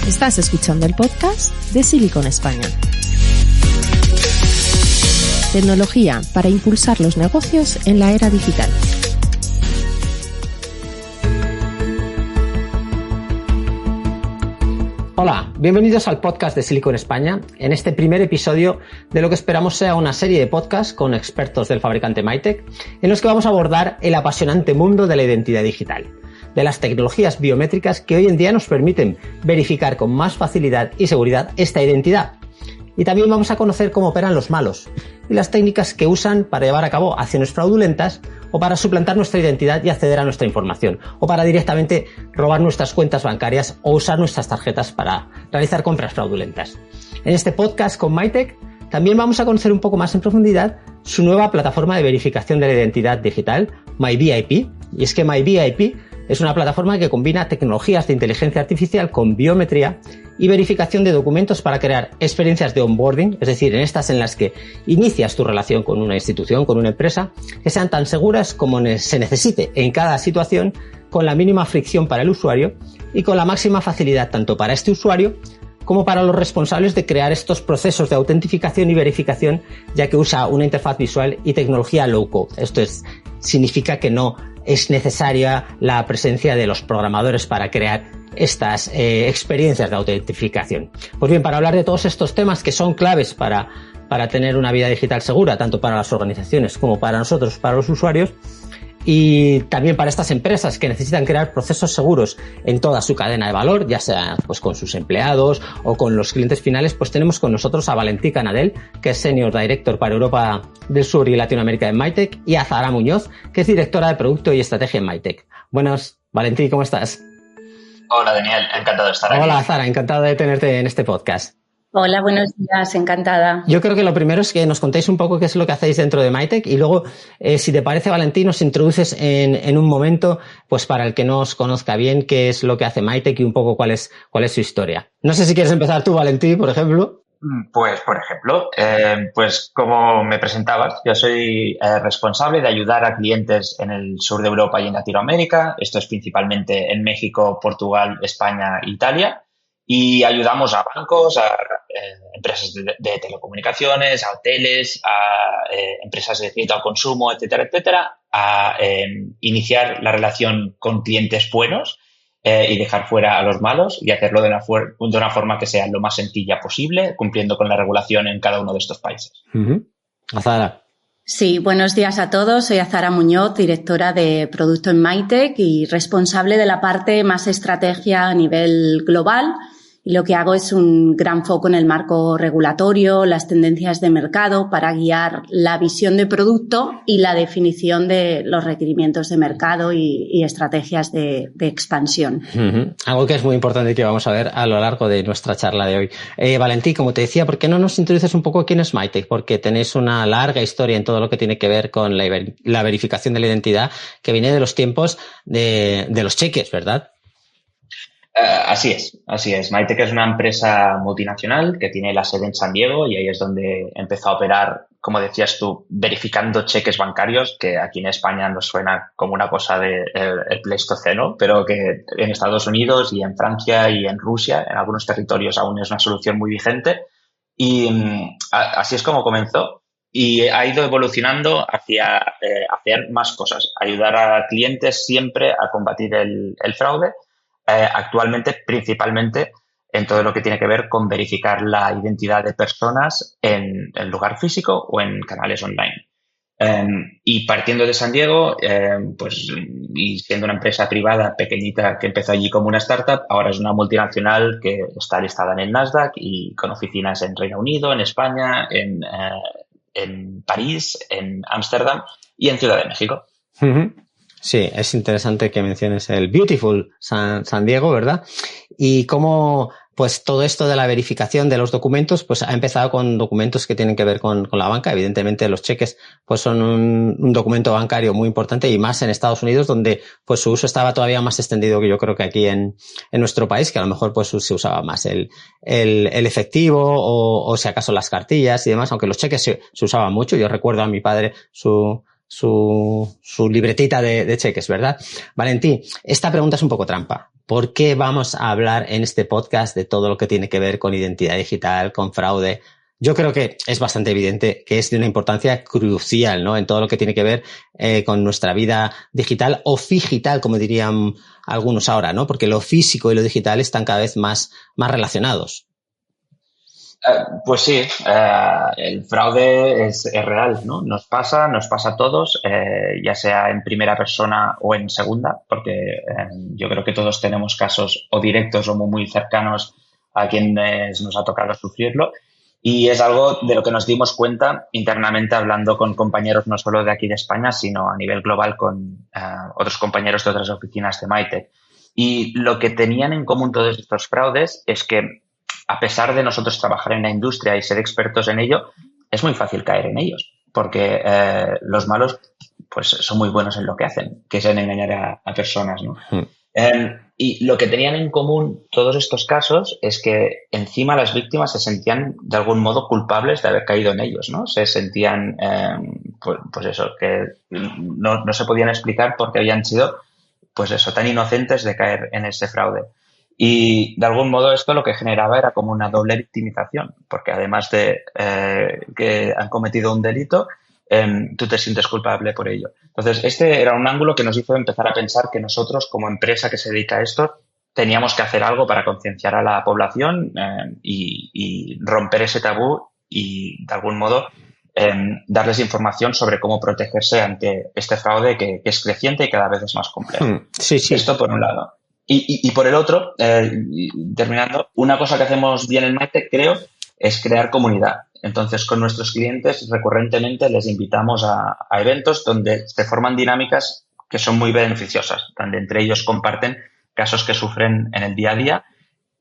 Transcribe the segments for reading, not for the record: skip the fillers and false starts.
Estás escuchando el podcast de Silicon España. Tecnología para impulsar los negocios en la era digital. Hola, bienvenidos al podcast de Silicon España, en este primer episodio de lo que esperamos sea una serie de podcasts con expertos del fabricante Mytek, en los que vamos a abordar el apasionante mundo de la identidad digital, de las tecnologías biométricas que hoy en día nos permiten verificar con más facilidad y seguridad esta identidad. Y también vamos a conocer cómo operan los malos y las técnicas que usan para llevar a cabo acciones fraudulentas o para suplantar nuestra identidad y acceder a nuestra información, o para directamente robar nuestras cuentas bancarias o usar nuestras tarjetas para realizar compras fraudulentas. En este podcast con Mytek también vamos a conocer un poco más en profundidad su nueva plataforma de verificación de la identidad digital, MyVIP. Y es que MyVIP es una plataforma que combina tecnologías de inteligencia artificial con biometría y verificación de documentos para crear experiencias de onboarding, es decir, en estas en las que inicias tu relación con una institución, con una empresa, que sean tan seguras como se necesite en cada situación, con la mínima fricción para el usuario y con la máxima facilidad tanto para este usuario como para los responsables de crear estos procesos de autentificación y verificación, ya que usa una interfaz visual y tecnología low-code. Esto significa que no es necesaria la presencia de los programadores para crear estas experiencias de autentificación. Pues bien, para hablar de todos estos temas que son claves para tener una vida digital segura, tanto para las organizaciones como para nosotros, para los usuarios, y también para estas empresas que necesitan crear procesos seguros en toda su cadena de valor, ya sea pues con sus empleados o con los clientes finales, pues tenemos con nosotros a Valentí Canadell, que es Senior Director para Europa del Sur y Latinoamérica en Mytek, y a Zahara Muñoz, que es Directora de Producto y Estrategia en Mytek. Buenas, Valentí, ¿cómo estás? Hola, Daniel, encantado de estar aquí. Hola, Zahara, encantado de tenerte en este podcast. Hola, buenos días, encantada. Yo creo que lo primero es que nos contéis un poco qué es lo que hacéis dentro de Mytek y luego, si te parece, Valentí, nos introduces en un momento, pues para el que no os conozca bien, qué es lo que hace Mytek y un poco cuál es su historia. No sé si quieres empezar tú, Valentí, por ejemplo. Pues, por ejemplo, pues como me presentabas, yo soy responsable de ayudar a clientes en el sur de Europa y en Latinoamérica. Esto es principalmente en México, Portugal, España, Italia. Y ayudamos a bancos, a empresas de telecomunicaciones, a hoteles, a empresas de crédito al consumo, etcétera, etcétera, a iniciar la relación con clientes buenos y dejar fuera a los malos y hacerlo de una forma que sea lo más sencilla posible, cumpliendo con la regulación en cada uno de estos países. Zahara. Sí, buenos días a todos. Soy Zahara Muñoz, directora de Producto en Mytek y responsable de la parte más estrategia a nivel global. Y lo que hago es un gran foco en el marco regulatorio, las tendencias de mercado para guiar la visión de producto y la definición de los requerimientos de mercado y estrategias de expansión. Algo que es muy importante y que vamos a ver a lo largo de nuestra charla de hoy. Valentí, como te decía, ¿por qué no nos introduces un poco quién es Mytek? Porque tenéis una larga historia en todo lo que tiene que ver con la verificación de la identidad que viene de los tiempos de los cheques, ¿verdad? Así es. Mytek es una empresa multinacional que tiene la sede en San Diego y ahí es donde empezó a operar, como decías tú, verificando cheques bancarios, que aquí en España nos suena como una cosa de el Pleistoceno, pero que en Estados Unidos y en Francia y en Rusia, en algunos territorios aún es una solución muy vigente. Y así es como comenzó. Y ha ido evolucionando hacia hacer más cosas, ayudar a clientes siempre a combatir el fraude. Actualmente, principalmente, en todo lo que tiene que ver con verificar la identidad de personas en el lugar físico o en canales online. Y partiendo de San Diego, pues, y siendo una empresa privada pequeñita que empezó allí como una startup, ahora es una multinacional que está listada en el Nasdaq y con oficinas en Reino Unido, en España, en París, en Ámsterdam y en Ciudad de México. Sí, es interesante que menciones el Beautiful San Diego, ¿verdad? Y cómo, pues, todo esto de la verificación de los documentos, pues, ha empezado con documentos que tienen que ver con la banca. Evidentemente, los cheques, pues, son un documento bancario muy importante y más en Estados Unidos, donde, pues, su uso estaba todavía más extendido que yo creo que aquí en nuestro país, que a lo mejor, pues, se usaba más el efectivo o si acaso las cartillas y demás, aunque los cheques se usaban mucho. Yo recuerdo a mi padre su su libretita de cheques, ¿verdad? Valentín, esta pregunta es un poco trampa. ¿Por qué vamos a hablar en este podcast de todo lo que tiene que ver con identidad digital, con fraude? Yo creo que es bastante evidente que es de una importancia crucial, ¿no? En todo lo que tiene que ver con nuestra vida digital o figital, como dirían algunos ahora, ¿no? Porque lo físico y lo digital están cada vez más relacionados. Pues sí, el fraude es real, ¿no? Nos pasa a todos, ya sea en primera persona o en segunda, porque yo creo que todos tenemos casos o directos o muy cercanos a quienes nos ha tocado sufrirlo. Y es algo de lo que nos dimos cuenta internamente hablando con compañeros no solo de aquí de España, sino a nivel global con otros compañeros de otras oficinas de Mytec. Y lo que tenían en común todos estos fraudes es que, a pesar de nosotros trabajar en la industria y ser expertos en ello, es muy fácil caer en ellos, porque los malos pues son muy buenos en lo que hacen, que es en engañar a personas, ¿no? Y lo que tenían en común todos estos casos es que encima las víctimas se sentían de algún modo culpables de haber caído en ellos, ¿no? Se sentían, pues eso, que no se podían explicar por qué habían sido, pues eso, tan inocentes de caer en ese fraude. Y de algún modo esto lo que generaba era como una doble victimización, porque además de que han cometido un delito, tú te sientes culpable por ello. Entonces, este era un ángulo que nos hizo empezar a pensar que nosotros, como empresa que se dedica a esto, teníamos que hacer algo para concienciar a la población y romper ese tabú y, de algún modo, darles información sobre cómo protegerse ante este fraude que es creciente y cada vez es más complejo. Sí. Esto por un lado. Y por el otro, terminando, una cosa que hacemos bien en Mytec, creo, es crear comunidad. Entonces, con nuestros clientes recurrentemente les invitamos a eventos donde se forman dinámicas que son muy beneficiosas, donde entre ellos comparten casos que sufren en el día a día,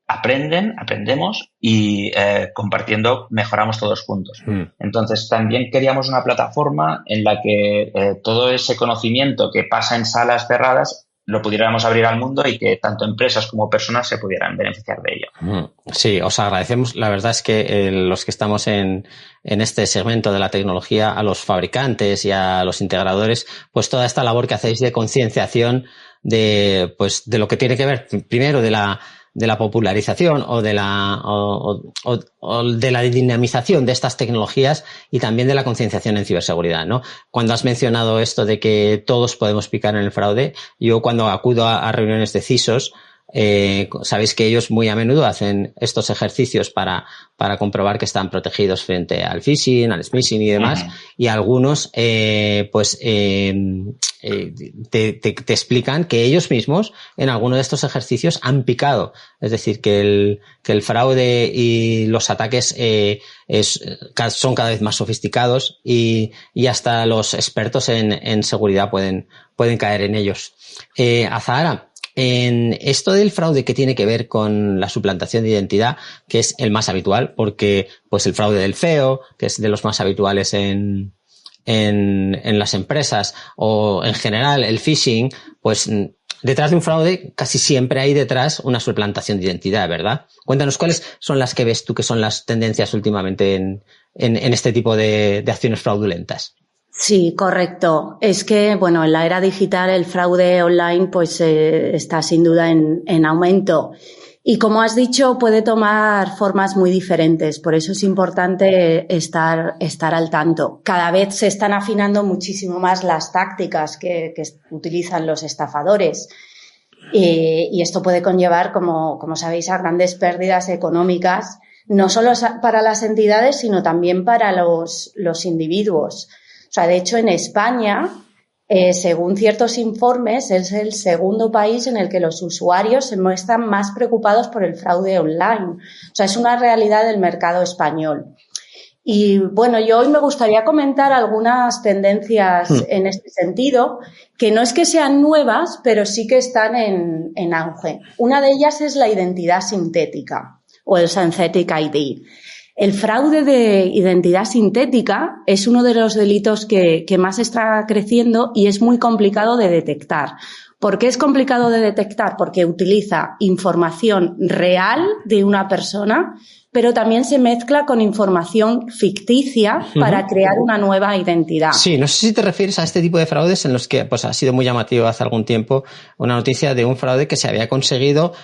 aprendemos y compartiendo mejoramos todos juntos. Entonces, también queríamos una plataforma en la que todo ese conocimiento que pasa en salas cerradas lo pudiéramos abrir al mundo y que tanto empresas como personas se pudieran beneficiar de ello. Sí, os agradecemos. La verdad es que los que estamos en este segmento de la tecnología, a los fabricantes y a los integradores, pues toda esta labor que hacéis de concienciación de lo que tiene que ver primero de la popularización o de la dinamización de estas tecnologías y también de la concienciación en ciberseguridad, ¿no? Cuando has mencionado esto de que todos podemos picar en el fraude, yo cuando acudo a reuniones de CISOs, sabéis que ellos muy a menudo hacen estos ejercicios para comprobar que están protegidos frente al phishing, al smishing y demás, y algunos te explican que ellos mismos en alguno de estos ejercicios han picado, es decir, que el fraude y los ataques son cada vez más sofisticados y hasta los expertos en seguridad pueden caer en ellos. Azahara, en esto del fraude que tiene que ver con la suplantación de identidad, que es el más habitual, porque pues el fraude del feo, que es de los más habituales en las empresas, o en general el phishing, pues detrás de un fraude casi siempre hay detrás una suplantación de identidad, ¿verdad? Cuéntanos cuáles son las que ves tú que son las tendencias últimamente en este tipo de acciones fraudulentas. Sí, correcto. Es que, bueno, en la era digital el fraude online pues está sin duda en aumento. Y como has dicho, puede tomar formas muy diferentes. Por eso es importante estar al tanto. Cada vez se están afinando muchísimo más las tácticas que utilizan los estafadores. Y esto puede conllevar, como sabéis, a grandes pérdidas económicas, no solo para las entidades, sino también para los individuos. O sea, de hecho, en España, según ciertos informes, es el segundo país en el que los usuarios se muestran más preocupados por el fraude online. O sea, es una realidad del mercado español. Y bueno, yo hoy me gustaría comentar algunas tendencias en este sentido, que no es que sean nuevas, pero sí que están en auge. Una de ellas es la identidad sintética o el synthetic ID. El fraude de identidad sintética es uno de los delitos que más está creciendo y es muy complicado de detectar, ¿Por qué es complicado de detectar? Porque utiliza información real de una persona, pero también se mezcla con información ficticia para crear una nueva identidad. Sí, no sé si te refieres a este tipo de fraudes en los que pues ha sido muy llamativo hace algún tiempo una noticia de un fraude que se había conseguido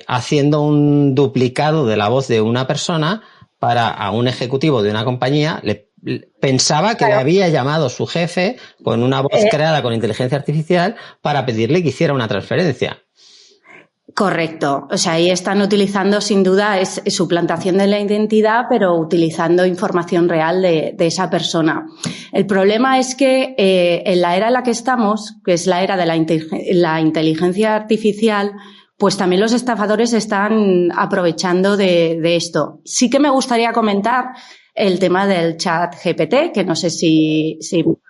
haciendo un duplicado de la voz de una persona para a un ejecutivo de una compañía. Pensaba que le había llamado su jefe con una voz creada con inteligencia artificial para pedirle que hiciera una transferencia. Correcto. O sea, ahí están utilizando sin duda es suplantación de la identidad, pero utilizando información real de esa persona. El problema es que en la era en la que estamos, que es la era de la inteligencia artificial, pues también los estafadores están aprovechando de esto. Sí que me gustaría comentar el tema del chat GPT, que no sé si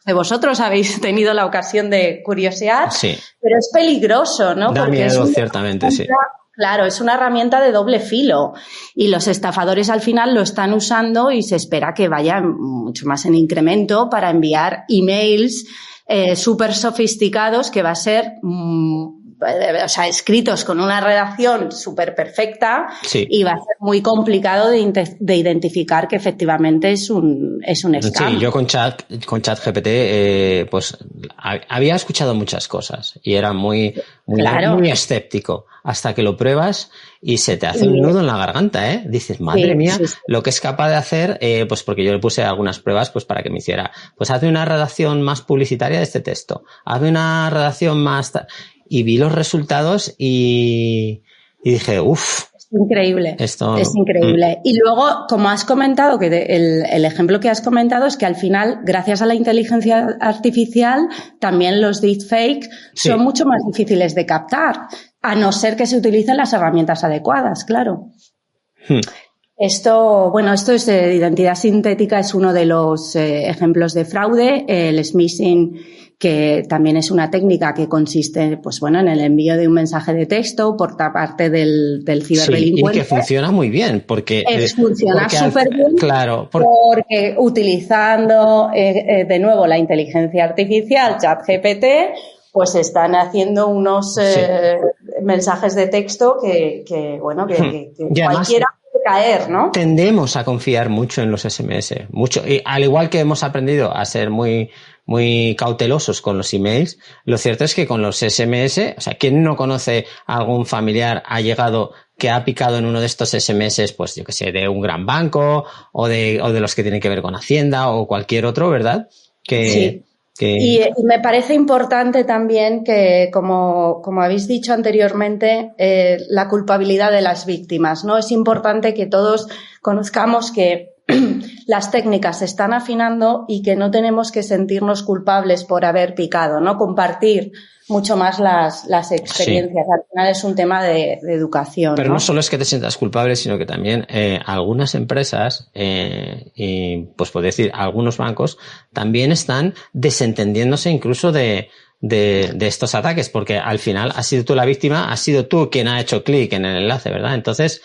de vosotros habéis tenido la ocasión de curiosear, sí, pero es peligroso, ¿no? Da miedo, ciertamente, sí. Claro, es una herramienta de doble filo y los estafadores al final lo están usando y se espera que vaya mucho más en incremento para enviar emails súper sofisticados que va a ser... o sea, escritos con una redacción súper perfecta, sí, y va a ser muy complicado de identificar que efectivamente es un scam. Sí, yo con ChatGPT pues había escuchado muchas cosas y era muy escéptico hasta que lo pruebas y se te hace un nudo en la garganta, ¿eh? Dices, madre mía, lo que es capaz de hacer, pues porque yo le puse algunas pruebas pues para que me hiciera, pues hazme una redacción más publicitaria de este texto, hazme una redacción más... Y vi los resultados y dije, uff. Es increíble, es increíble. Y luego, como has comentado, que el ejemplo que has comentado es que al final, gracias a la inteligencia artificial, también los deepfake son mucho más difíciles de captar, a no ser que se utilicen las herramientas adecuadas, claro. Esto es de identidad sintética, es uno de los ejemplos de fraude, el smishing, que también es una técnica que consiste, pues bueno, en el envío de un mensaje de texto por parte del ciberdelincuente. Sí, y que funciona muy bien, porque... funciona súper bien, claro, porque utilizando de nuevo la inteligencia artificial, ChatGPT, pues están haciendo unos mensajes de texto que cualquiera puede caer, ¿no? Tendemos a confiar mucho en los SMS, mucho, y al igual que hemos aprendido a ser muy cautelosos con los emails, lo cierto es que con los SMS, o sea, ¿quién no conoce a algún familiar que ha picado en uno de estos SMS, pues yo que sé, de un gran banco o de los que tienen que ver con Hacienda o cualquier otro, ¿verdad? Y me parece importante también que, como habéis dicho anteriormente, la culpabilidad de las víctimas, ¿no? Es importante que todos conozcamos que las técnicas se están afinando y que no tenemos que sentirnos culpables por haber picado, ¿no? Compartir mucho más las experiencias. Al final es un tema de educación. Pero no solo es que te sientas culpable, sino que también algunas empresas y pues puedo decir algunos bancos también están desentendiéndose incluso de estos ataques, porque al final has sido tú la víctima, has sido tú quien ha hecho clic en el enlace, ¿verdad? Entonces,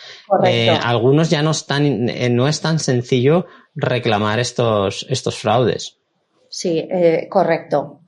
algunos ya no es tan sencillo reclamar estos fraudes. Sí, correcto.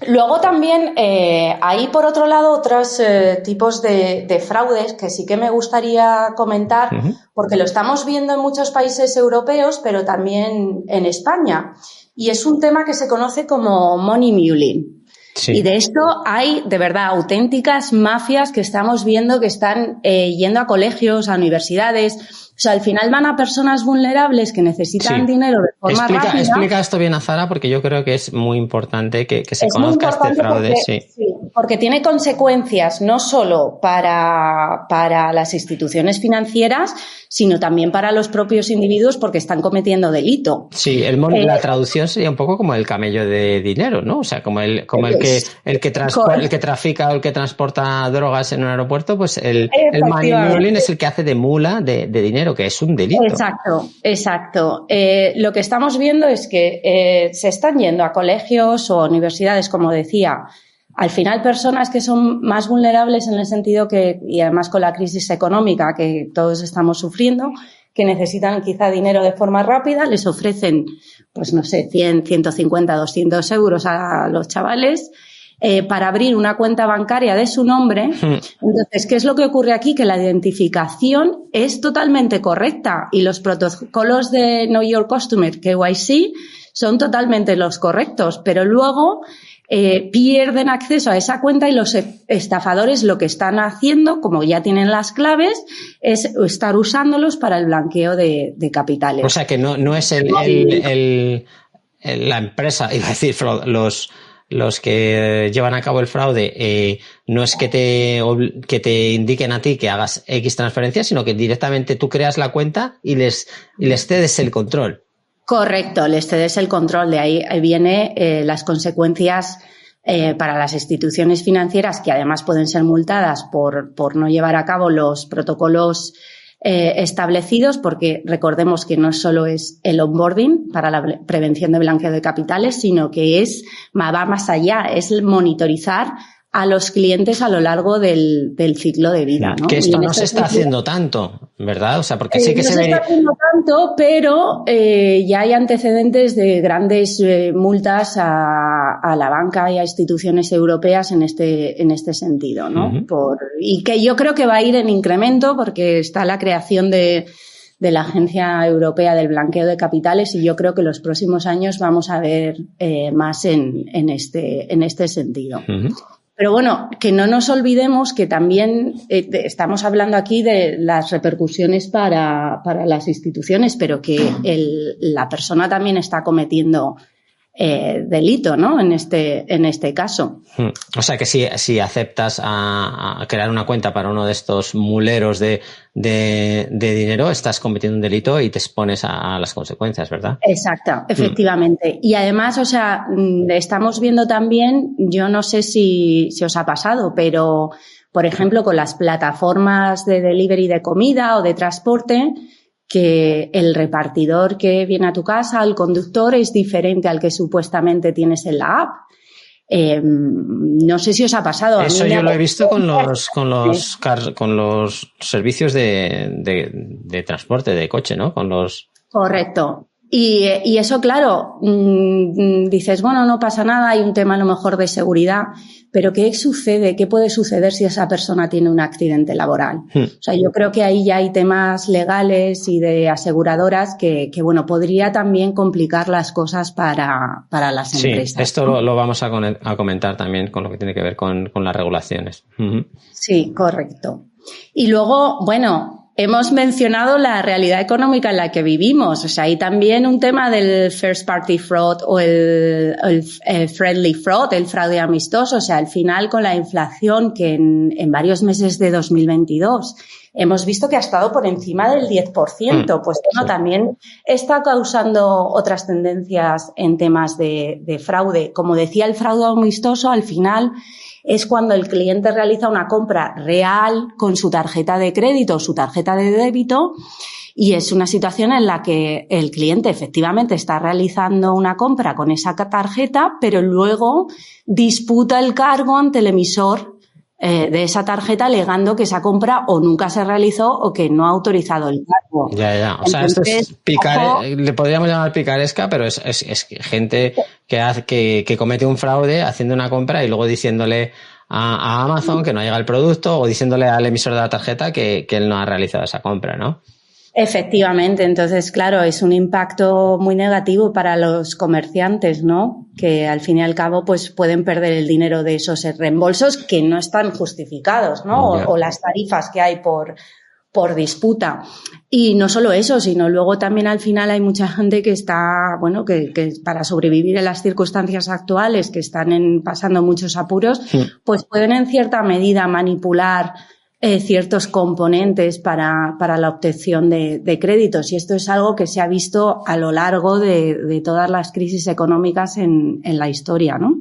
Luego también hay, por otro lado, otros tipos de fraudes que sí que me gustaría comentar, porque lo estamos viendo en muchos países europeos, pero también en España. Y es un tema que se conoce como money muling. Sí. Y de esto hay, de verdad, auténticas mafias que estamos viendo que están yendo a colegios, a universidades. O sea, al final van a personas vulnerables que necesitan dinero de forma rápida. Explica esto bien a Zara, porque yo creo que es muy importante que se conozca este fraude. Porque tiene consecuencias no solo para las instituciones financieras, sino también para los propios individuos porque están cometiendo delito. Sí, la traducción sería un poco como el camello de dinero, ¿no? O sea, como el que trafica o el que transporta drogas en un aeropuerto, pues el money muling es el que hace de mula de dinero, que es un delito. Exacto. Lo que estamos viendo es que se están yendo a colegios o universidades, como decía, al final personas que son más vulnerables en el sentido que, y además con la crisis económica que todos estamos sufriendo, que necesitan quizá dinero de forma rápida, les ofrecen, pues no sé, 100, 150, 200 euros a los chavales para abrir una cuenta bancaria de su nombre. Entonces, ¿qué es lo que ocurre aquí? Que la identificación es totalmente correcta y los protocolos de Know Your Customer, KYC, son totalmente los correctos, pero luego pierden acceso a esa cuenta y los estafadores lo que están haciendo, como ya tienen las claves, es estar usándolos para el blanqueo de capitales. O sea que no es la empresa, iba a decir, los que llevan a cabo el fraude, no es que te indiquen a ti que hagas X transferencias, sino que directamente tú creas la cuenta y les cedes el control. Correcto, les cedes el control. De ahí viene las consecuencias para las instituciones financieras, que además pueden ser multadas por no llevar a cabo los protocolos establecidos, porque recordemos que no solo es el onboarding para la prevención de blanqueo de capitales, sino que va más allá, es el monitorizar a los clientes a lo largo del ciclo de vida, ¿no? Que esto no se está haciendo tanto, ¿verdad? O sea, porque sí que no se está haciendo tanto, pero ya hay antecedentes de grandes multas a la banca y a instituciones europeas en este sentido, ¿no? Y que yo creo que va a ir en incremento porque está la creación de la Agencia Europea del Blanqueo de Capitales y yo creo que los próximos años vamos a ver más en este sentido. Pero bueno, que no nos olvidemos que también estamos hablando aquí de las repercusiones para las instituciones, pero que la persona también está cometiendo delito, ¿no? En este caso. O sea que si aceptas a crear una cuenta para uno de estos muleros de dinero, estás cometiendo un delito y te expones a las consecuencias, ¿verdad? Exacto, efectivamente. Y además, o sea, estamos viendo también, yo no sé si os ha pasado, pero, por ejemplo, con las plataformas de delivery de comida o de transporte, que el repartidor que viene a tu casa, el conductor, es diferente al que supuestamente tienes en la app. No sé si os ha pasado. Eso yo lo he visto con los servicios de transporte, de coche, ¿no? Correcto. Y eso, claro, dices, bueno, no pasa nada, hay un tema a lo mejor de seguridad, pero ¿qué sucede? ¿Qué puede suceder si esa persona tiene un accidente laboral? O sea, yo creo que ahí ya hay temas legales y de aseguradoras que bueno, podría también complicar las cosas para las empresas. Sí, esto lo vamos a comentar también con lo que tiene que ver con las regulaciones. Sí, correcto. Y luego, bueno, hemos mencionado la realidad económica en la que vivimos. O sea, hay también un tema del first party fraud o el friendly fraud, el fraude amistoso. O sea, al final con la inflación que en varios meses de 2022 hemos visto que ha estado por encima del 10%. Pues bueno, también está causando otras tendencias en temas de fraude. Como decía, el fraude amistoso al final es cuando el cliente realiza una compra real con su tarjeta de crédito o su tarjeta de débito y es una situación en la que el cliente efectivamente está realizando una compra con esa tarjeta, pero luego disputa el cargo ante el emisor de esa tarjeta alegando que esa compra o nunca se realizó o que no ha autorizado el cargo. Ya. O sea, entonces, esto es le podríamos llamar picaresca, pero es gente que comete un fraude haciendo una compra y luego diciéndole a Amazon que no llega el producto o diciéndole al emisor de la tarjeta que él no ha realizado esa compra, ¿no? Efectivamente, entonces, claro, es un impacto muy negativo para los comerciantes, ¿no? Que al fin y al cabo, pues pueden perder el dinero de esos reembolsos que no están justificados, ¿no? O las tarifas que hay por disputa. Y no solo eso, sino luego también al final hay mucha gente que está, bueno, que para sobrevivir en las circunstancias actuales, que están pasando muchos apuros, pues pueden en cierta medida manipular ciertos componentes para la obtención de créditos. Y esto es algo que se ha visto a lo largo de todas las crisis económicas en la historia, ¿no?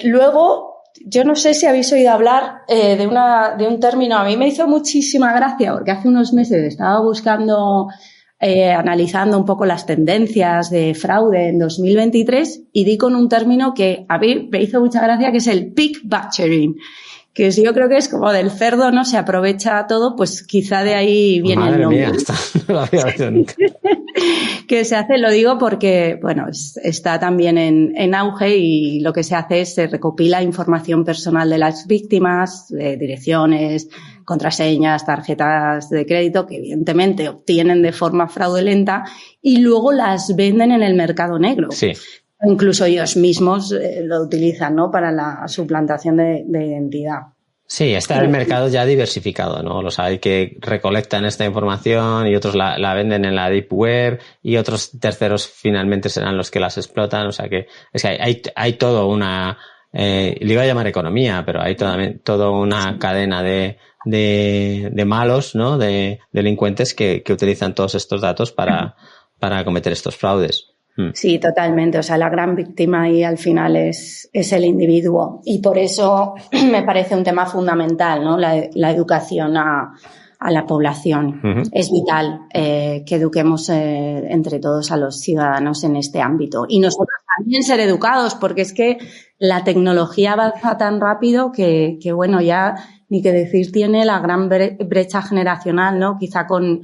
Luego, yo no sé si habéis oído hablar de un término. A mí me hizo muchísima gracia porque hace unos meses estaba buscando, analizando un poco las tendencias de fraude en 2023 y di con un término que a mí me hizo mucha gracia, que es el pick batchering, que yo creo que es como del cerdo, ¿no? Se aprovecha todo, pues quizá de ahí viene el nombre. Madre mía, no lo había visto nunca. Que se hace, lo digo porque, bueno, está también en auge y lo que se hace es se recopila información personal de las víctimas, de direcciones, contraseñas, tarjetas de crédito, que evidentemente obtienen de forma fraudulenta y luego las venden en el mercado negro. Sí. Incluso ellos mismos lo utilizan, ¿no? Para la suplantación de identidad. Sí, está el mercado ya diversificado, ¿no? Los hay que recolectan esta información y otros la venden en la deep web y otros terceros finalmente serán los que las explotan. O sea que es que hay todo una, le iba a llamar economía, pero hay toda una cadena de malos, ¿no? De delincuentes que utilizan todos estos datos para cometer estos fraudes. Sí, totalmente. O sea, la gran víctima ahí al final es el individuo. Y por eso me parece un tema fundamental, ¿no? La educación a la población. Uh-huh. Es vital que eduquemos entre todos a los ciudadanos en este ámbito. Y nosotros también ser educados, porque es que la tecnología avanza tan rápido que bueno, ya ni que decir tiene la gran brecha generacional, ¿no? Quizá con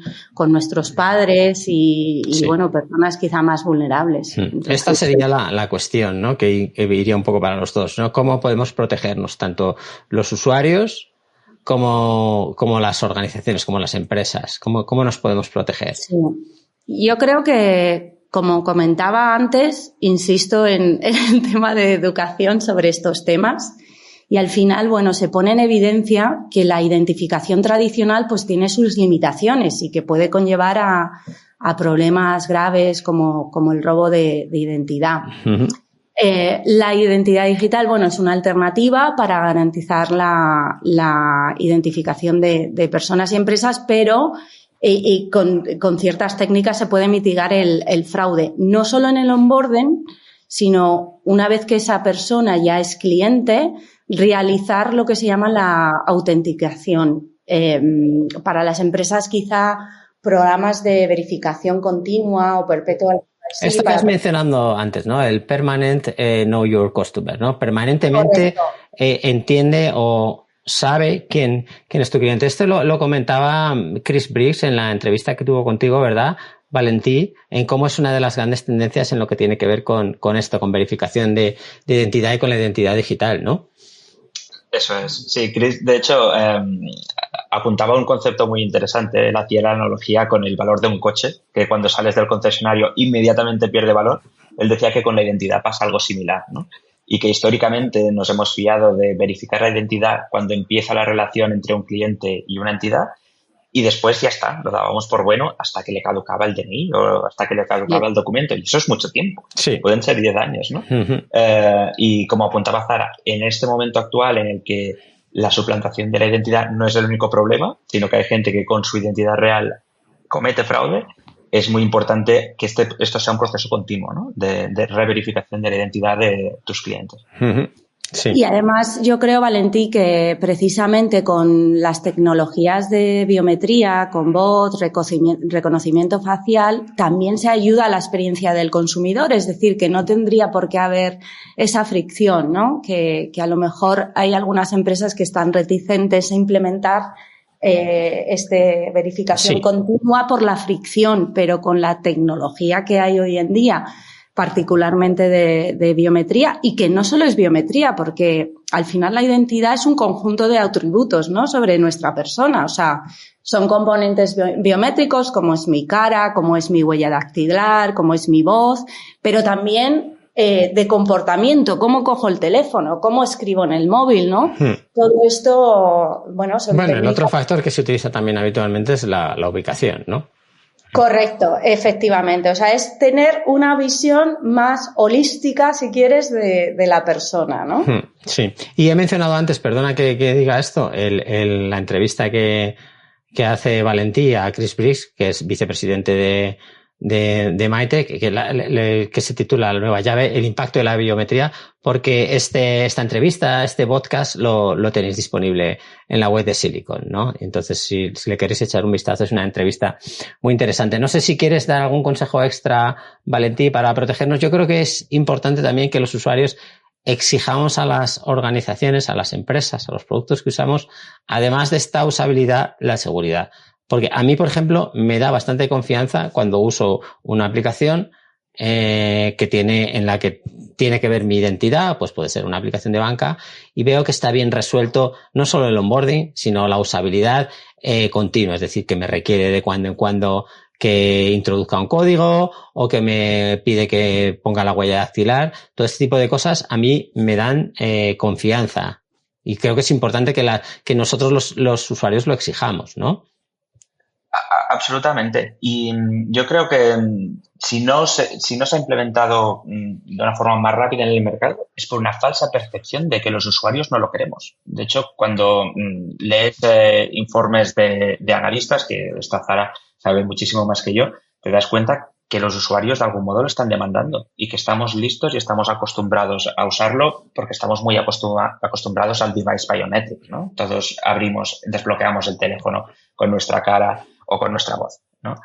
nuestros padres y sí. Bueno, personas quizá más vulnerables. Entonces, esta sería la cuestión, ¿no? Que iría un poco para los dos, ¿no? ¿Cómo podemos protegernos, tanto los usuarios como las organizaciones, como las empresas? ¿Cómo nos podemos proteger? Sí. Yo creo que, como comentaba antes, insisto en el tema de educación sobre estos temas. Y al final, bueno, se pone en evidencia que la identificación tradicional pues tiene sus limitaciones y que puede conllevar a problemas graves como el robo de identidad. Uh-huh. La identidad digital, bueno, es una alternativa para garantizar la identificación de personas y empresas, pero con ciertas técnicas se puede mitigar el fraude, no solo en el onboarding, sino una vez que esa persona ya es cliente, realizar lo que se llama la autenticación. Para las empresas quizá programas de verificación continua o perpetua. Esto que has mencionado antes, ¿no? El permanent know your customer, ¿no? Permanentemente entiende o sabe quién es tu cliente. Esto lo comentaba Chris Briggs en la entrevista que tuvo contigo, ¿verdad, Valentí? En cómo es una de las grandes tendencias en lo que tiene que ver con esto, con verificación de identidad y con la identidad digital, ¿no? Eso es. Sí, Chris, de hecho, apuntaba un concepto muy interesante. Él hacía la analogía con el valor de un coche, que cuando sales del concesionario inmediatamente pierde valor. Él decía que con la identidad pasa algo similar, ¿no? Y que históricamente nos hemos fiado de verificar la identidad cuando empieza la relación entre un cliente y una entidad y después ya está, lo dábamos por bueno hasta que le caducaba el DNI o hasta que le caducaba el documento. Y eso es mucho tiempo. Sí. Pueden ser 10 años, ¿no? Uh-huh. Y como apuntaba Zara, en este momento actual en el que la suplantación de la identidad no es el único problema, sino que hay gente que con su identidad real comete fraude, es muy importante que esto sea un proceso continuo, ¿no? De reverificación de la identidad de tus clientes. Uh-huh. Sí. Y además yo creo, Valentí, que precisamente con las tecnologías de biometría, con bots, reconocimiento facial, también se ayuda a la experiencia del consumidor, es decir, que no tendría por qué haber esa fricción, ¿no? Que a lo mejor hay algunas empresas que están reticentes a implementar verificación continua por la fricción, pero con la tecnología que hay hoy en día, particularmente de biometría, y que no solo es biometría, porque al final la identidad es un conjunto de atributos, ¿no? Sobre nuestra persona, o sea, son componentes biométricos como es mi cara, como es mi huella dactilar, como es mi voz, pero también de comportamiento, cómo cojo el teléfono, cómo escribo en el móvil, ¿no? Todo esto, bueno, el otro factor que se utiliza también habitualmente es la ubicación, ¿no? Correcto, efectivamente. O sea, es tener una visión más holística, si quieres, de la persona, ¿no? Sí. Y he mencionado antes, perdona que diga esto, la entrevista que hace Valentí a Chris Briggs, que es vicepresidente de Mytec, que se titula La nueva llave, el impacto de la biometría, porque esta entrevista, este podcast, lo tenéis disponible en la web de Silicon, ¿no? Entonces, si le queréis echar un vistazo, es una entrevista muy interesante. No sé si quieres dar algún consejo extra, Valentí, para protegernos. Yo creo que es importante también que los usuarios exijamos a las organizaciones, a las empresas, a los productos que usamos, además de esta usabilidad, la seguridad. Porque a mí, por ejemplo, me da bastante confianza cuando uso una aplicación en la que tiene que ver mi identidad, pues puede ser una aplicación de banca, y veo que está bien resuelto no solo el onboarding, sino la usabilidad continua, es decir, que me requiere de cuando en cuando que introduzca un código o que me pide que ponga la huella dactilar. Todo este tipo de cosas a mí me dan confianza, y creo que es importante que nosotros los usuarios lo exijamos, ¿no? Absolutamente. Y yo creo que si no se ha implementado de una forma más rápida en el mercado, es por una falsa percepción de que los usuarios no lo queremos. De hecho, cuando lees informes de analistas, que esta Zara sabe muchísimo más que yo, te das cuenta que los usuarios de algún modo lo están demandando y que estamos listos y estamos acostumbrados a usarlo porque estamos muy acostumbrados al device biometric, ¿no? Todos desbloqueamos el teléfono con nuestra cara o con nuestra voz, ¿no?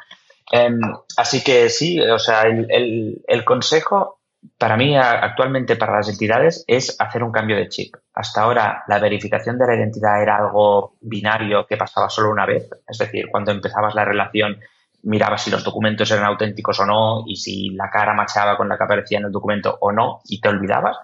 Así que sí, o sea, el consejo para mí actualmente para las entidades es hacer un cambio de chip. Hasta ahora la verificación de la identidad era algo binario que pasaba solo una vez, es decir, cuando empezabas la relación mirabas si los documentos eran auténticos o no y si la cara machaba con la que aparecía en el documento o no y te olvidabas.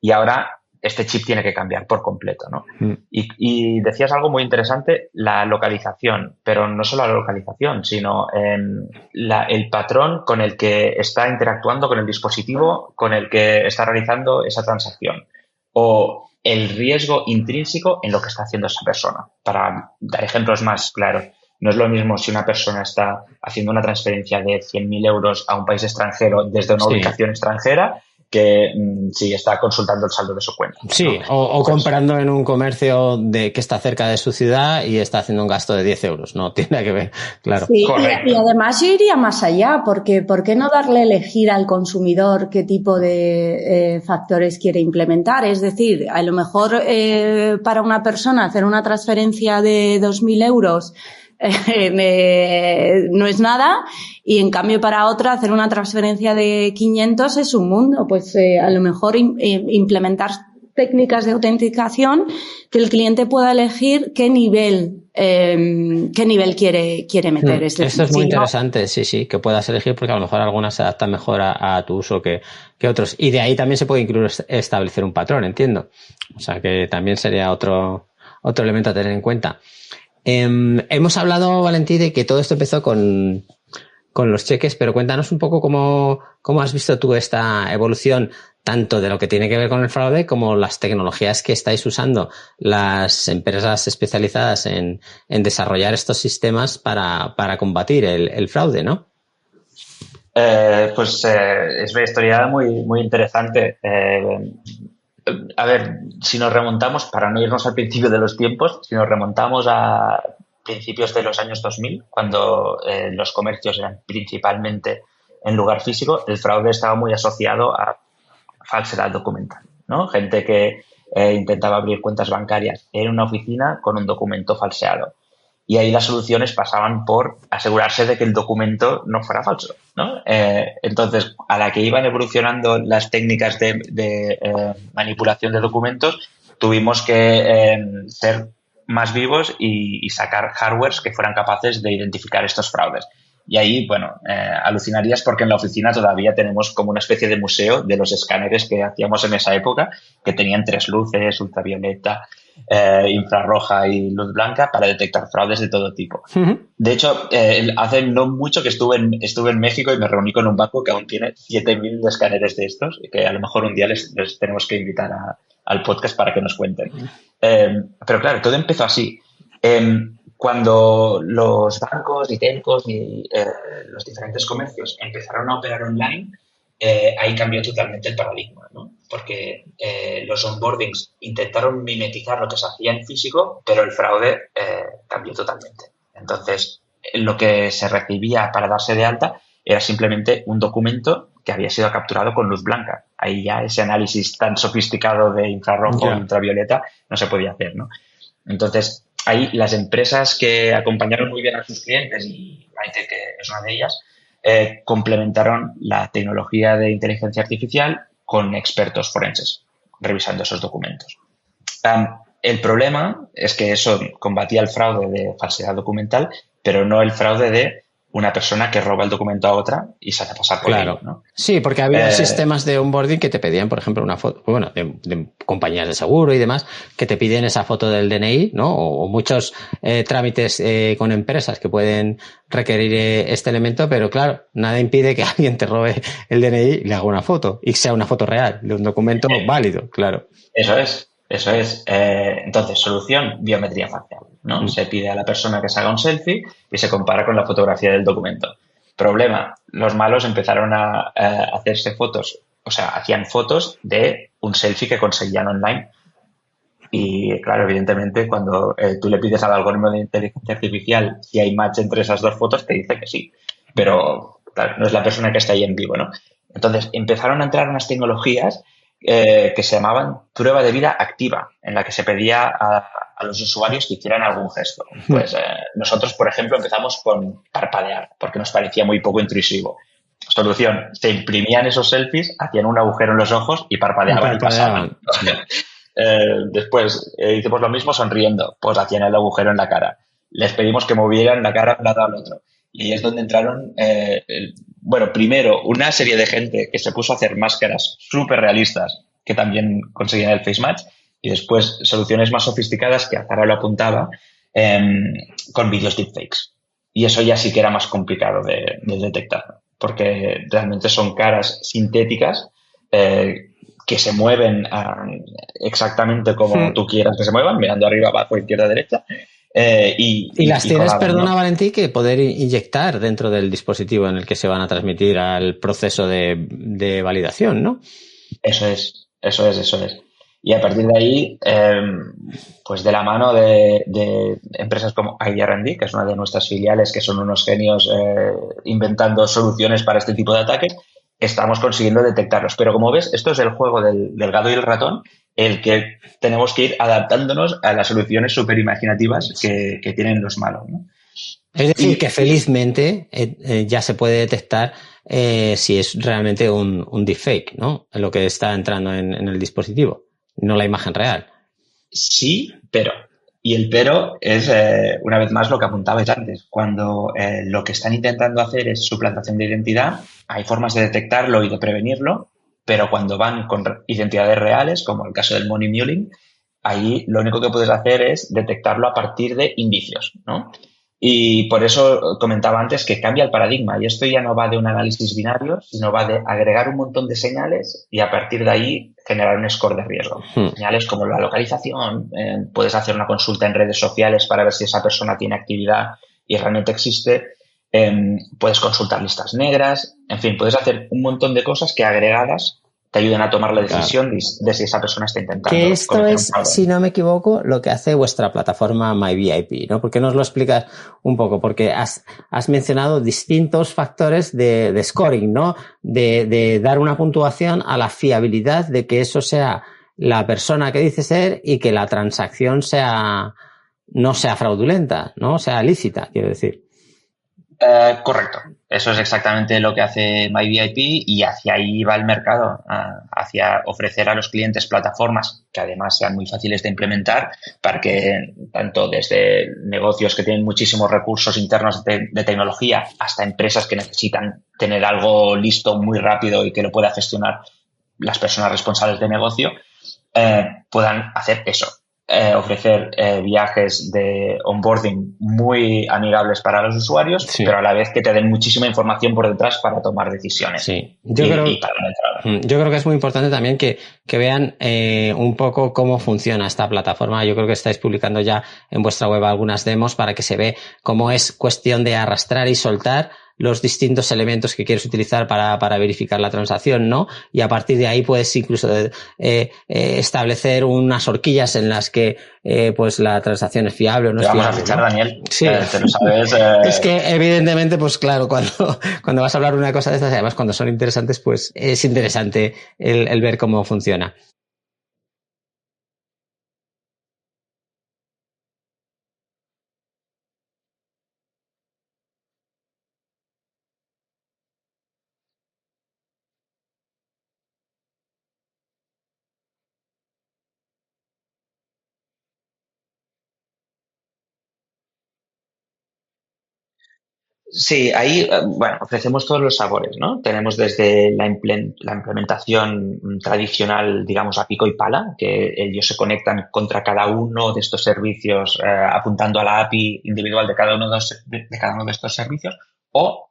Y ahora este chip tiene que cambiar por completo, ¿no? Y decías algo muy interesante, la localización, pero no solo la localización, sino el patrón con el que está interactuando con el dispositivo con el que está realizando esa transacción o el riesgo intrínseco en lo que está haciendo esa persona. Para dar ejemplos más claros, no es lo mismo si una persona está haciendo una transferencia de 100.000 euros a un país extranjero desde una ubicación extranjera que si está consultando el saldo de su cuenta. Sí, ¿no? o comprando en un comercio que está cerca de su ciudad y está haciendo un gasto de 10 euros. No tiene que ver, claro. Sí, y además yo iría más allá, porque ¿por qué no darle a elegir al consumidor qué tipo de factores quiere implementar? Es decir, a lo mejor para una persona hacer una transferencia de 2.000 euros no es nada, y en cambio para otra hacer una transferencia de 500 es un mundo. Pues a lo mejor implementar técnicas de autenticación que el cliente pueda elegir qué nivel quiere meter. Esto es muy interesante, sí, que puedas elegir, porque a lo mejor algunas se adaptan mejor a tu uso que otros. Y de ahí también se puede incluir establecer un patrón, entiendo. O sea que también sería otro elemento a tener en cuenta. Hemos hablado, Valentí, de que todo esto empezó con los cheques, pero cuéntanos un poco cómo has visto tú esta evolución, tanto de lo que tiene que ver con el fraude como las tecnologías que estáis usando las empresas especializadas en desarrollar estos sistemas para combatir el fraude, ¿no? Es una historia muy, muy interesante. A ver, si nos remontamos, para no irnos al principio de los tiempos, si nos remontamos a principios de los años 2000, cuando los comercios eran principalmente en lugar físico, el fraude estaba muy asociado a falsedad documental, ¿no? Gente que intentaba abrir cuentas bancarias en una oficina con un documento falseado. Y ahí las soluciones pasaban por asegurarse de que el documento no fuera falso, ¿no? Entonces, a la que iban evolucionando las técnicas de manipulación de documentos, tuvimos que ser más vivos y sacar hardwares que fueran capaces de identificar estos fraudes. Y ahí, alucinarías porque en la oficina todavía tenemos como una especie de museo de los escáneres que hacíamos en esa época, que tenían 3 luces, ultravioleta, infrarroja y luz blanca, para detectar fraudes de todo tipo. Uh-huh. De hecho, hace no mucho que estuve en México y me reuní con un banco que aún tiene 7.000 escáneres de estos, y que a lo mejor un día les tenemos que invitar al podcast para que nos cuenten. Pero claro, todo empezó así. Cuando los bancos y telcos y los diferentes comercios empezaron a operar online, ahí cambió totalmente el paradigma, ¿no? Porque los onboardings intentaron mimetizar lo que se hacía en físico, pero el fraude cambió totalmente. Entonces, lo que se recibía para darse de alta era simplemente un documento que había sido capturado con luz blanca. Ahí ya ese análisis tan sofisticado de infrarrojo y ultravioleta no se podía hacer, ¿no? Entonces, ahí las empresas que acompañaron muy bien a sus clientes, y Maite, que es una de ellas, complementaron la tecnología de inteligencia artificial con expertos forenses, revisando esos documentos. El problema es que eso combatía el fraude de falsedad documental, pero no el fraude de una persona que roba el documento a otra y se hace pasar por Claro. él, ¿no? Sí, porque había sistemas de onboarding que te pedían, por ejemplo, una foto, bueno, de compañías de seguro y demás, que te piden esa foto del DNI, ¿no? O muchos trámites con empresas que pueden requerir este elemento, pero claro, nada impide que alguien te robe el DNI y le haga una foto y sea una foto real de un documento válido, claro. Eso es. Entonces, solución, biometría facial, ¿no? Se pide a la persona que se haga un selfie y se compara con la fotografía del documento. Problema, los malos empezaron a hacerse fotos, o sea, hacían fotos de un selfie que conseguían online. Y claro, evidentemente, cuando tú le pides al algoritmo de inteligencia artificial si hay match entre esas dos fotos, te dice que sí. Pero claro, no es la persona que está ahí en vivo, ¿no? Entonces, empezaron a entrar unas tecnologías que se llamaban prueba de vida activa, en la que se pedía a los usuarios que hicieran algún gesto. Pues nosotros, por ejemplo, empezamos con parpadear, porque nos parecía muy poco intrusivo. Solución, se imprimían esos selfies, hacían un agujero en los ojos y parpadeaban. Y pasaban. Después hicimos lo mismo sonriendo, pues hacían el agujero en la cara. Les pedimos que movieran la cara de un lado al otro. Y ahí es donde entraron, bueno, primero una serie de gente que se puso a hacer máscaras súper realistas que también conseguían el face match, y después soluciones más sofisticadas que Azara lo apuntaba con vídeos deepfakes. Y eso ya sí que era más complicado de detectar, porque realmente son caras sintéticas que se mueven exactamente como tú quieras que se muevan, mirando arriba, abajo, izquierda, derecha. Y las tienes, perdona, ¿no? Valentí, que poder inyectar dentro del dispositivo en el que se van a transmitir al proceso de validación, ¿no? Eso es. Y a partir de ahí, pues de la mano de empresas como IRD, que es una de nuestras filiales, que son unos genios inventando soluciones para este tipo de ataques, estamos consiguiendo detectarlos. Pero como ves, esto es el juego del gato y el ratón, el que tenemos que ir adaptándonos a las soluciones súper imaginativas que tienen los malos, ¿no? Es decir, que felizmente ya se puede detectar si es realmente un deepfake, ¿no? Lo que está entrando en el dispositivo, no la imagen real. Sí, pero. Y el pero es, una vez más, lo que apuntabais antes. Cuando lo que están intentando hacer es suplantación de identidad, hay formas de detectarlo y de prevenirlo, pero cuando van con identidades reales, como el caso del money muling, ahí lo único que puedes hacer es detectarlo a partir de indicios, ¿no? Y por eso comentaba antes que cambia el paradigma, y esto ya no va de un análisis binario, sino va de agregar un montón de señales y a partir de ahí generar un score de riesgo. Señales como la localización, puedes hacer una consulta en redes sociales para ver si esa persona tiene actividad y realmente existe, puedes consultar listas negras, en fin, puedes hacer un montón de cosas que agregadas te ayuden a tomar la decisión de si esa persona está intentando. Que esto es, si no me equivoco, lo que hace vuestra plataforma MyVIP, ¿no? ¿Por qué nos lo explicas un poco? Porque has mencionado distintos factores de scoring, ¿no? De dar una puntuación a la fiabilidad de que eso sea la persona que dice ser y que la transacción no sea fraudulenta, ¿no? Sea lícita, quiero decir. Correcto. Eso es exactamente lo que hace MyVIP y hacia ahí va el mercado, hacia ofrecer a los clientes plataformas que además sean muy fáciles de implementar para que tanto desde negocios que tienen muchísimos recursos internos de tecnología hasta empresas que necesitan tener algo listo muy rápido y que lo pueda gestionar las personas responsables de negocio, puedan hacer eso. Ofrecer viajes de onboarding muy amigables para los usuarios, sí, pero a la vez que te den muchísima información por detrás para tomar decisiones. Sí, yo creo que es muy importante también que vean un poco cómo funciona esta plataforma. Yo creo que estáis publicando ya en vuestra web algunas demos para que se ve cómo es cuestión de arrastrar y soltar los distintos elementos que quieres utilizar para verificar la transacción, ¿no? Y a partir de ahí puedes incluso establecer unas horquillas en las que pues la transacción es fiable o no es fiable. Vamos a fichar, ¿no? Daniel. Sí. Te lo sabes. Es que evidentemente, pues claro, cuando vas a hablar de una cosa de estas, además cuando son interesantes, pues es interesante el ver cómo funciona. Sí, ahí, bueno, ofrecemos todos los sabores, ¿no? Tenemos desde la implementación tradicional, digamos, a pico y pala, que ellos se conectan contra cada uno de estos servicios, apuntando a la API individual de cada uno de estos servicios, o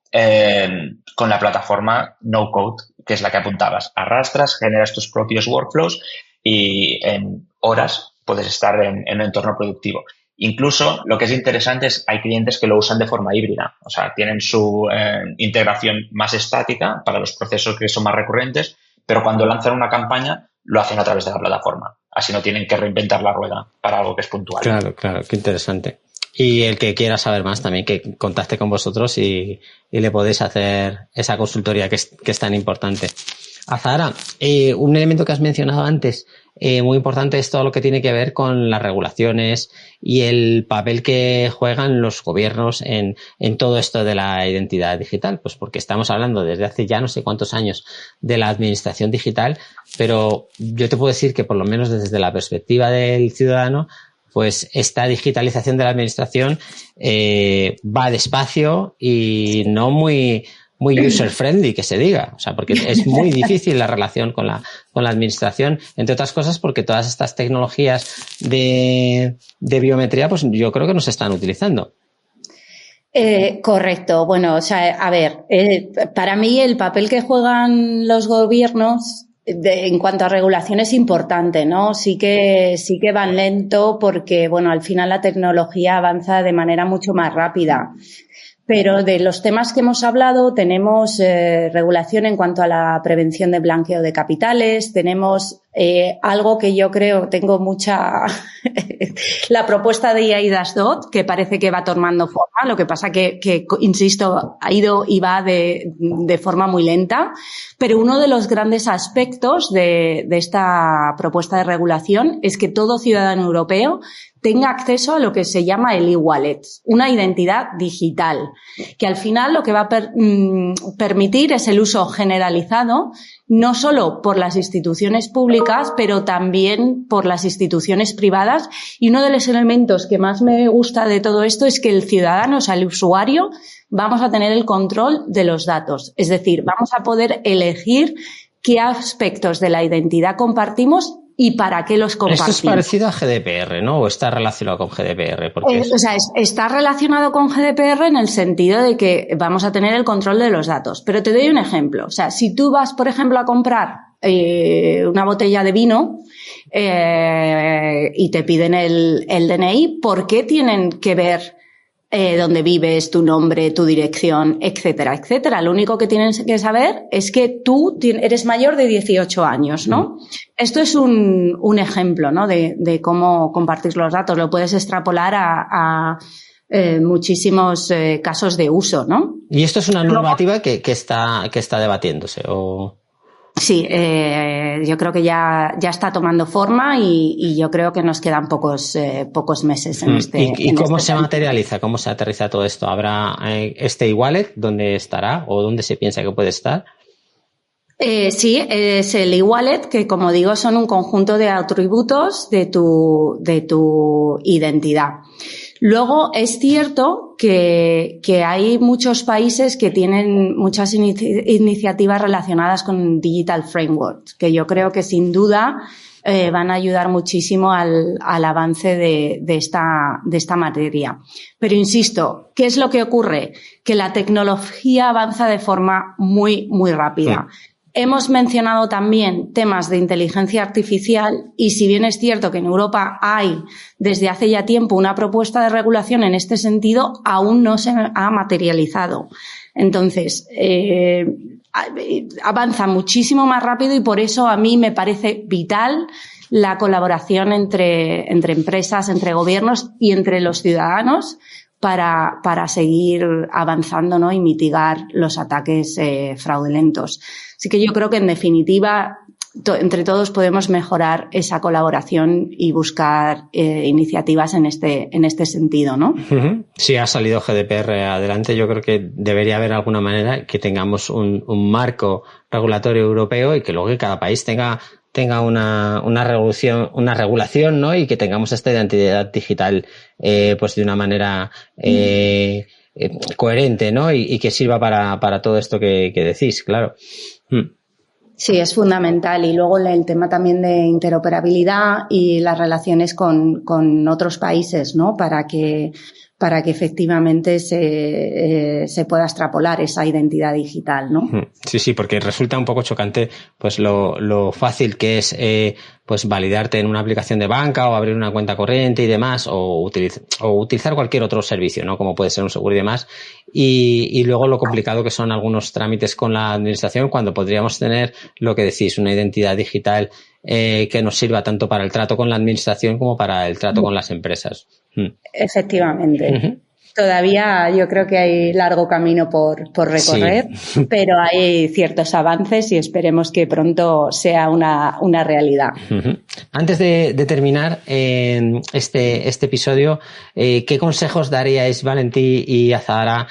con la plataforma no code, que es la que apuntabas. Arrastras, generas tus propios workflows y en horas puedes estar en un entorno productivo. Incluso lo que es interesante es hay clientes que lo usan de forma híbrida, o sea, tienen su integración más estática para los procesos que son más recurrentes, pero cuando lanzan una campaña lo hacen a través de la plataforma. Así no tienen que reinventar la rueda para algo que es puntual. Claro, qué interesante. Y el que quiera saber más también que contacte con vosotros y le podéis hacer esa consultoría que es tan importante. Azahara, un elemento que has mencionado antes, muy importante, es todo lo que tiene que ver con las regulaciones y el papel que juegan los gobiernos en todo esto de la identidad digital, pues porque estamos hablando desde hace ya no sé cuántos años de la administración digital, pero yo te puedo decir que por lo menos desde la perspectiva del ciudadano, pues esta digitalización de la administración va despacio y no muy user-friendly, que se diga. O sea, porque es muy difícil la relación con la administración, entre otras cosas porque todas estas tecnologías de biometría, pues yo creo que no se están utilizando. Correcto. Bueno, o sea, a ver, para mí el papel que juegan los gobiernos en cuanto a regulación es importante, ¿no? Sí que van lento porque, bueno, al final la tecnología avanza de manera mucho más rápida. Pero de los temas que hemos hablado, tenemos regulación en cuanto a la prevención de blanqueo de capitales, tenemos algo que yo creo, tengo mucha... la propuesta de eIDAS-DOT, que parece que va tomando forma, lo que pasa que insisto, ha ido y va de forma muy lenta, pero uno de los grandes aspectos de esta propuesta de regulación es que todo ciudadano europeo tenga acceso a lo que se llama el e-wallet, una identidad digital, que al final lo que va a permitir es el uso generalizado, no solo por las instituciones públicas, pero también por las instituciones privadas. Y uno de los elementos que más me gusta de todo esto es que el ciudadano, o sea, el usuario, vamos a tener el control de los datos. Es decir, vamos a poder elegir qué aspectos de la identidad compartimos y para qué los compartimos. Esto es parecido a GDPR, ¿no? ¿O está relacionado con GDPR? O sea, está relacionado con GDPR en el sentido de que vamos a tener el control de los datos. Pero te doy un ejemplo. O sea, si tú vas, por ejemplo, a comprar una botella de vino y te piden el DNI, ¿por qué tienen que ver dónde vives, tu nombre, tu dirección, etcétera, etcétera? Lo único que tienes que saber es que tú eres mayor de 18 años, ¿no? Esto es un ejemplo, ¿no? de cómo compartir los datos. Lo puedes extrapolar a muchísimos casos de uso, ¿no? ¿Y esto es una normativa que está debatiéndose o...? Sí, yo creo que ya está tomando forma y yo creo que nos quedan pocos meses en este. ¿Y cómo se materializa? ¿Cómo se aterriza todo esto? ¿Habrá este e-wallet? ¿Dónde estará o dónde se piensa que puede estar? Sí, es el e-wallet, que como digo son un conjunto de atributos de tu identidad. Luego es cierto que hay muchos países que tienen muchas iniciativas relacionadas con Digital Framework, que yo creo que sin duda van a ayudar muchísimo al avance de esta materia. Pero insisto, ¿qué es lo que ocurre? Que la tecnología avanza de forma muy, muy rápida. Sí. Hemos mencionado también temas de inteligencia artificial y si bien es cierto que en Europa hay desde hace ya tiempo una propuesta de regulación en este sentido, aún no se ha materializado. Entonces, avanza muchísimo más rápido y por eso a mí me parece vital la colaboración entre empresas, entre gobiernos y entre los ciudadanos para seguir avanzando, ¿no? Y mitigar los ataques fraudulentos. Así que yo creo que, en definitiva, entre todos podemos mejorar esa colaboración y buscar iniciativas en este sentido, ¿no? Si ha salido GDPR adelante, yo creo que debería haber alguna manera que tengamos un marco regulatorio europeo y que luego que cada país tenga una regulación, ¿no? Y que tengamos esta identidad digital, pues de una manera coherente, ¿no? Y que sirva para todo esto que decís, claro. Sí, es fundamental. Y luego el tema también de interoperabilidad y las relaciones con otros países, ¿no? Para que efectivamente se pueda extrapolar esa identidad digital, ¿no? Sí, porque resulta un poco chocante pues lo fácil que es pues validarte en una aplicación de banca o abrir una cuenta corriente y demás, o utilizar cualquier otro servicio, ¿no? Como puede ser un seguro y demás, y luego lo complicado que son algunos trámites con la administración, cuando podríamos tener lo que decís, una identidad digital que nos sirva tanto para el trato con la administración como para el trato con las empresas. Efectivamente. Todavía yo creo que hay largo camino por recorrer, sí. Pero hay ciertos avances y esperemos que pronto sea una realidad. Antes de terminar este episodio, ¿qué consejos daríais, Valentí y Azahara,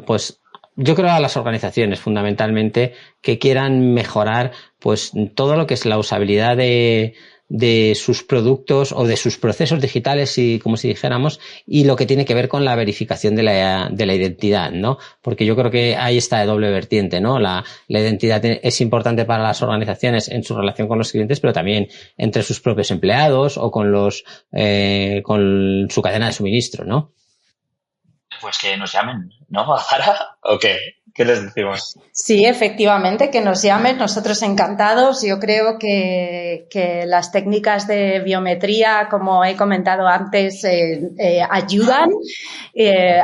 pues yo creo a las organizaciones fundamentalmente que quieran mejorar pues todo lo que es la usabilidad de sus productos o de sus procesos digitales, como si dijéramos, y lo que tiene que ver con la verificación de la identidad, ¿no? Porque yo creo que ahí está de doble vertiente, ¿no? La identidad es importante para las organizaciones en su relación con los clientes, pero también entre sus propios empleados o con su cadena de suministro, ¿no? Pues que nos llamen, ¿no? ¿Azahara? ¿O qué? ¿Qué les decimos? Sí, efectivamente, que nos llamen. Nosotros encantados. Yo creo que las técnicas de biometría, como he comentado antes, ayudan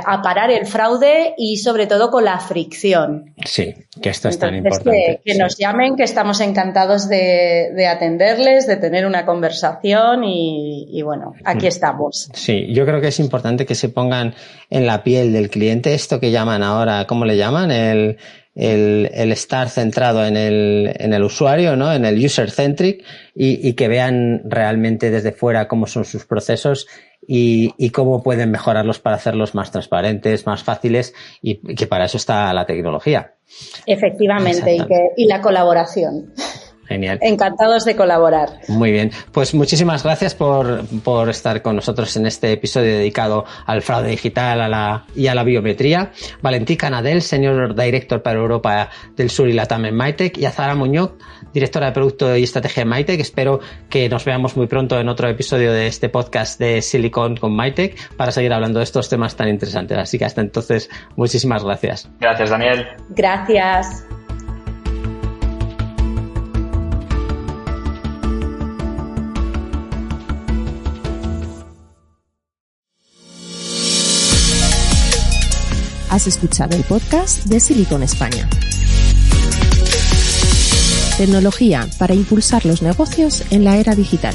a parar el fraude y sobre todo con la fricción. Sí, que esto es tan importante. Que nos llamen, que estamos encantados de atenderles, de tener una conversación y bueno, aquí estamos. Sí, yo creo que es importante que se pongan en la piel del cliente esto que llaman ahora, ¿cómo le llaman? El estar centrado en el usuario, ¿no? En el user-centric y que vean realmente desde fuera cómo son sus procesos y cómo pueden mejorarlos para hacerlos más transparentes, más fáciles y que para eso está la tecnología. Efectivamente, y la colaboración. Genial. Encantados de colaborar. Muy bien. Pues muchísimas gracias por estar con nosotros en este episodio dedicado al fraude digital y a la biometría. Valentí Canadell, Senior Director para Europa del Sur y Latam en Mytec, y Azahara Muñoz, Directora de Producto y Estrategia en Mytec. Espero que nos veamos muy pronto en otro episodio de este podcast de Silicon con Mytec para seguir hablando de estos temas tan interesantes. Así que hasta entonces, muchísimas gracias. Gracias, Daniel. Gracias. Has escuchado el podcast de Silicon España. Tecnología para impulsar los negocios en la era digital.